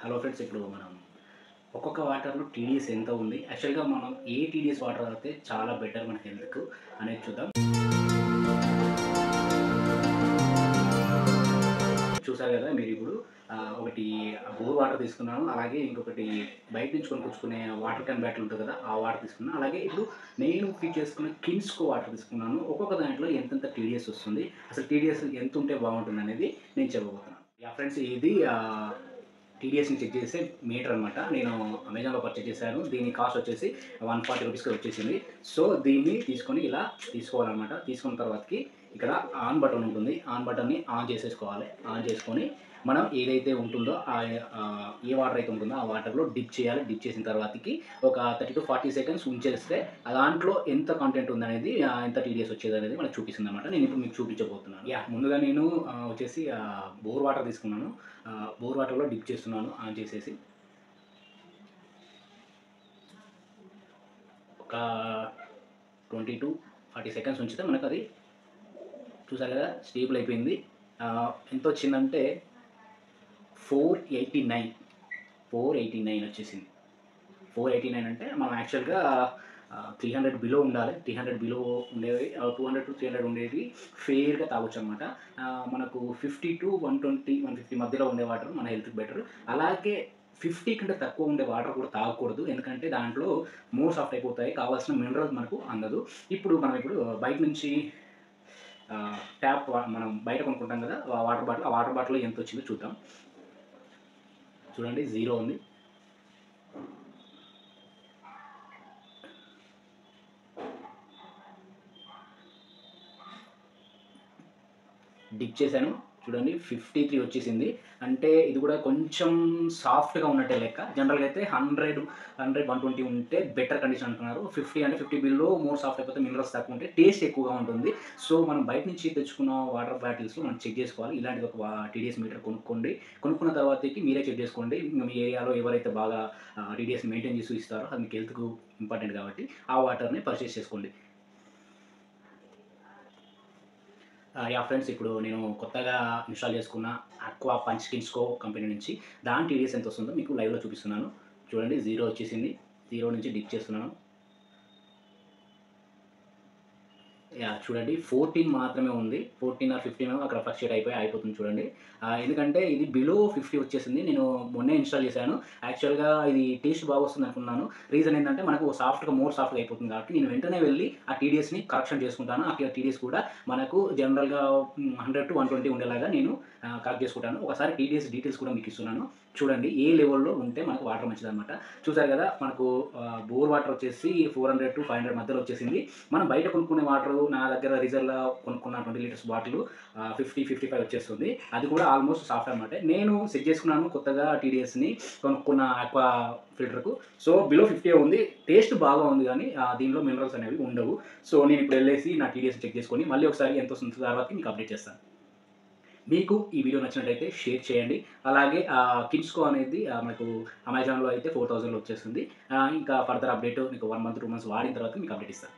Hello friends, ఇప్పుడు మనం ఒక్కొక్క వాటర్‌లో టీడీఎస్ ఎంత ఉంది? యాక్చువల్‌గా మనం ఏ టీడీఎస్ వాటర్ తాగితే చాలా బెటర్ మన హెల్త్‌కు అనేది చూద్దాం. చూసారు గదా! మీరిప్పుడు ఒకటి బోర్ వాటర్ తీసుకున్నాను. అలాగే ఇంకొకటి బయట నుంచి కొనుక్కొచ్చుకునే వాటర్ క్యాన్ బాటిల్ ఉంటది కదా! ఆ వాటర్ తీసుకున్నాను. అలాగే ఇప్పుడు నేను ఫిల్ చేసుకున్న కిన్స్‌కో వాటర్ తీసుకున్నాను. ఒక్కొక్క దాంట్లో ఎంతెంత టీడీఎస్ వస్తుంది? అసలు టీడీఎస్ ఎంతుంటే బావుంటుందనేది నేను చెప్పబోతున్నాను. యాహ్! ఫ్రెండ్స్, ఇది టీడీఎస్‌ని చెక్ చేసే మీటర్ అనమాట. నేను అమెజాన్‌లో పర్చేజ్ చేశాను. దీని కాస్ట్ వచ్చేసి 140 రూపీస్‌కి వచ్చేసింది. సో, దీన్ని తీసుకొని ఇలా తీసుకోవాలనమాట. తీసుకున్న తర్వాతకి ఇక్కడ ఆన్ బటన్ ఉంటుంది. ఆన్ బటన్‌ని ఆన్ చేసేసుకోవాలి. ఆన్ చేసుకొని మనం ఏదైతే ఉంటుందో ఏ వాటర్ అయితే ఉంటుందో ఆ వాటర్‌లో డిప్ చేయాలి. డిప్ చేసిన తర్వాతకి ఒక 30-40 సెకండ్స్ ఉంచేస్తే దాంట్లో ఎంత కంటెంట్ ఉందనేది ఎంత టీడీఎస్ వచ్చేదనేది మనకు చూపిస్తుందనమాట. నేను ఇప్పుడు మీకు చూపించబోతున్నాను. యాహ్! ముందుగా నేను వచ్చేసి బోర్ వాటర్ తీసుకున్నాను. బోర్ వాటర్‌లో డిప్ చేస్తున్నాను ఆన్ చేసేసి. ఒక 20-40 సెకండ్స్ ఉంచితే మనకది చూసారు కదా! స్టేబుల్ అయిపోయింది. ఎంతొచ్చిందంటే 489, 489 వచ్చేసింది. 489 అంటే మనం యాక్చువల్‌గా 300 బిలో ఉండాలి. 300 బిలో ఉండేవి 200-300 ఉండేవి ఫెయిర్‌గా తాగొచ్చనమాట. మనకు 50-120, 150 మధ్యలో ఉండే వాటర్ మన హెల్త్‌కి బెటర్. అలాగే 50 కంటే తక్కువ ఉండే వాటర్ కూడా తాగకూడదు. ఎందుకంటే దాంట్లో మోర్ సాఫ్ట్ అయిపోతాయి. కావాల్సిన మినరల్స్ మనకు అందదు. ఇప్పుడు బయట నుంచి మనం బయట కొనుక్కుంటాం కదా! Water bottle. ఆ వాటర్ బాటిల్‌లో ఎంతొచ్చిందో చూద్దాం. చూడండి, 0 ఉంది. డిప్ చేశాను. చూడండి, 53 వచ్చేసింది. అంటే ఇది కూడా కొంచెం సాఫ్ట్‌గా ఉన్నట్టే లెక్క. జనరల్‌గా అయితే 100, 120 ఉంటే బెటర్ కండిషన్ అంటున్నారు. 50 అంటే 50 బిలో మోర్ సాఫ్ట్ అయిపోతే మినరల్స్ తక్కువ ఉంటే టేస్ట్ ఎక్కువగా ఉంటుంది. సో, మనం బయట నుంచి తెచ్చుకున్న వాటర్ బాటిల్స్‌లో మనం చెక్ చేసుకోవాలి. ఇలాంటిది ఒక టీడీఎస్ మీటర్ కొనుక్కోండి. కొనుక్కున్న తర్వాతకి మీరే చెక్ చేసుకోండి. మీ ఏరియాలో ఎవరైతే బాగా టీడీఎస్ మెయింటైన్ చేస్తూ ఇస్తారో అది మీకు హెల్త్‌కు ఇంపార్టెంట్ కాబట్టి ఆ వాటర్‌ని పర్చేస్ చేసుకోండి. యాహ్! ఫ్రెండ్స్, ఇప్పుడు నేను కొత్తగా ఇన్‌స్టాల్ చేసుకున్న అక్వా పంచ్ కిన్స్‌కో కంపెనీ నుంచి దాని టీడీఎస్ ఎంతొస్తుందో మీకు లైవ్‌లో చూపిస్తున్నాను. చూడండి, 0 వచ్చేసింది. 0 నుంచి డిప్ చేస్తున్నాను. యాహ్! చూడండి, 14 మాత్రమే ఉంది. 14 ఆర్ 15 అక్కడ ఫ్లక్చుయేట్ అయిపోతుంది చూడండి. ఎందుకంటే ఇది బిలో 50 వచ్చేసింది. నేను మొన్నే ఇన్‌స్టాల్ చేశాను. యాక్చువల్‌గా ఇది టేస్ట్ బాగొస్తుందనుకున్నాను. రీజన్ ఏంటంటే మనకు మోర్ సాఫ్ట్‌గా అయిపోతుంది కాబట్టి నేను వెంటనే వెళ్లి ఆ టీడీఎస్‌ని కరెక్షన్ చేసుకుంటాను. ఆ టీడీఎస్ కూడా మనకు జనరల్‌గా 100-120 ఉండేలాగా నేను కరెక్ట్ చేసుకుంటాను. ఒకసారి టీడీఎస్ డీటెయిల్స్ కూడా మీకు ఇస్తున్నాను. చూడండి ఏ లెవెల్‌లో ఉంటే మనకు వాటర్ మంచిదనమాట. చూసారు కదా! మనకు బోర్ వాటర్ వచ్చేసి 400-500 మధ్యలో వచ్చేసింది. మనం బయట కొనుక్కునే వాటరు నా దగ్గర రిజర్వ్‌లో కొనుక్కున్న 20 లీటర్స్ బాటిలు 55 వచ్చేస్తుంది. అది కూడా ఆల్మోస్ట్ సాఫ్ట్ అనమాట. నేను సెట్ చేసుకున్నాను కొత్తగా టీడీఎస్‌ని కొనుక్కున్న అక్వా ఫిల్టర్‌కు. సో, బిలో 50 ఉంది. టేస్ట్ బాగా ఉంది గానీ దీనిలో మినరల్స్ అనేవి ఉండవు. సో, నేనిప్పుడు ఎళ్ళేసి నా టీడీఎస్ చెక్ చేసుకొని మళ్ళీ ఒకసారి ఎంతొస్తుందో తర్వాతకి మీకు అప్డేట్ చేస్తాను. మీకు ఈ వీడియో నచ్చినట్టయితే షేర్ చేయండి. అలాగే కిడ్స్‌కో అనేది మనకు అమెజాన్‌లో అయితే 4000లో వచ్చేస్తుంది. ఇంకా ఫర్దర్ అప్డేట్ మీకు 1 మంత్, 2 మంత్స్ వాడిన తర్వాత మీకు అప్డేట్ ఇస్తాను.